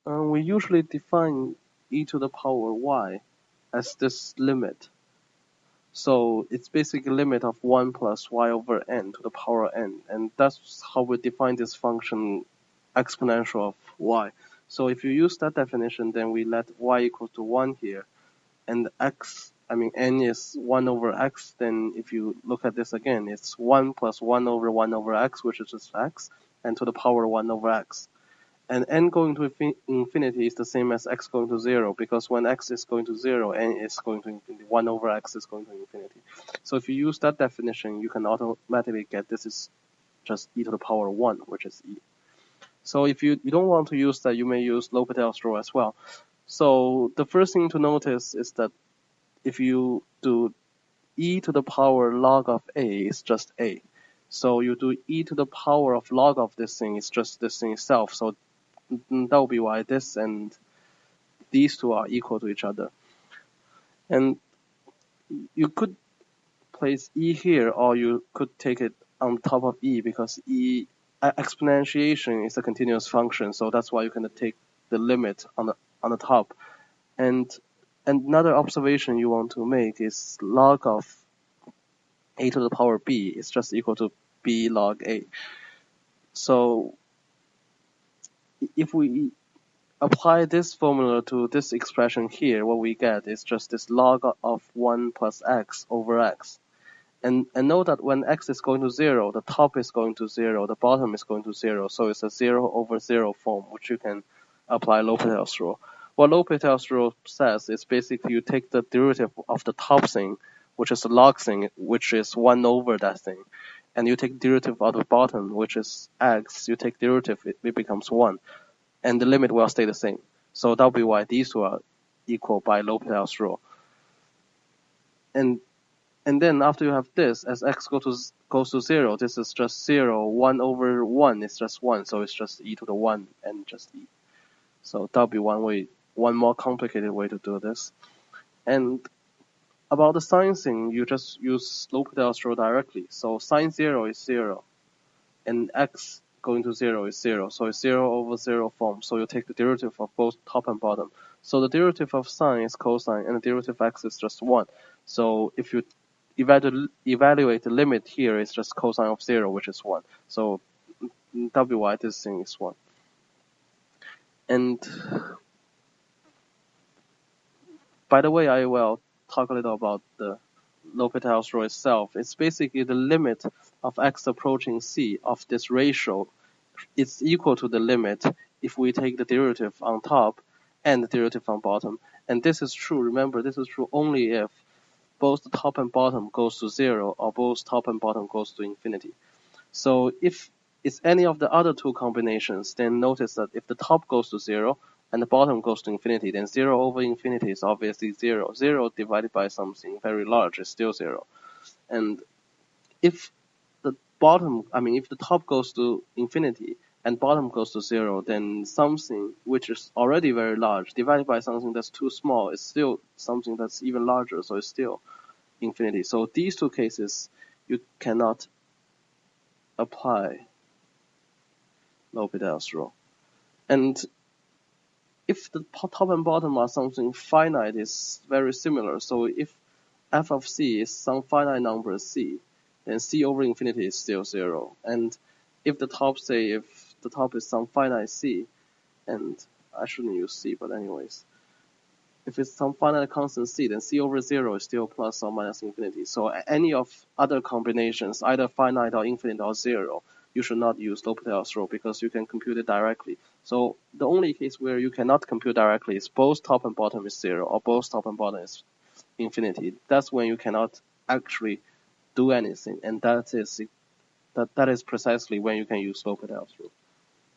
We usually define e to the power y as this limit. So it's basically a limit of 1 plus y over n to the power n. And that's how we define this function exponential of y. So if you use that definition, then we let y equal to 1 here. And n is 1 over x. Then if you look at this again, it's 1 plus 1 over x, which is just x, and to the power 1 over x. And n going to infinity is the same as x going to 0, because when x is going to 0, n is going to infinity. 1 over x is going to infinity. So if you use that definition, you can automatically get this is just e to the power 1, which is e. So if you don't want to use that, you may use L'Hopital's rule as well. So the first thing to notice is that if you do e to the power log of a, it's just a. So you do e to the power of log of this thing, it's just this thing itself. So that will be why this and these two are equal to each other. And you could place e here, or you could take it on top of e, because exponentiation is a continuous function, so that's why you can take the limit on the top. And another observation you want to make is log of a to the power b is just equal to b log a. So if we apply this formula to this expression here, what we get is just this log of 1 plus x over x. And note that when x is going to 0, the top is going to 0, the bottom is going to 0, so it's a 0 over 0 form, which you can apply L'Hopital's rule. What L'Hopital's rule says is basically you take the derivative of the top thing, which is the log thing, which is 1 over that thing, and you take derivative of the bottom, which is x, you take derivative, it becomes 1. And the limit will stay the same. So that'll be why these two are equal by L'Hopital's rule. And then after you have this, as x goes to 0, this is just 0. 1 over 1 is just 1, so it's just e to the 1 and just e. So that'll be one more complicated way to do this. And about the sine thing, you just use L'Hopital's rule directly. So sine 0 is 0, and x going to 0 is 0. So it's 0 over 0 form. So you take the derivative of both top and bottom. So the derivative of sine is cosine, and the derivative of x is just 1. So if you evaluate the limit here, it's just cosine of 0, which is 1. So that'll be why this thing is 1. And by the way, I will talk a little about the L'Hopital's rule itself. It's basically the limit of x approaching c of this ratio. It's equal to the limit if we take the derivative on top and the derivative on bottom. And this is true, remember, this is true only if both the top and bottom goes to 0, or both top and bottom goes to infinity. So if it's any of the other two combinations, then notice that if the top goes to 0 and the bottom goes to infinity, then 0 over infinity is obviously 0. 0 divided by something very large is still 0. And if the top goes to infinity and bottom goes to 0, then something which is already very large divided by something that's too small is still something that's even larger, so it's still infinity. So these two cases, you cannot apply L'Hopital's rule. And if the top and bottom are something finite, it's very similar. So if f of c is some finite number c, then c over infinity is still 0. And if the top is some finite c, and I shouldn't use c, but anyways, if it's some finite constant c, then c over 0 is still plus or minus infinity. So any of other combinations, either finite or infinite or 0, you should not use L'Hopital's rule because you can compute it directly. So the only case where you cannot compute directly is both top and bottom is 0, or both top and bottom is infinity. That's when you cannot actually do anything, and that is precisely when you can use L'Hopital's rule.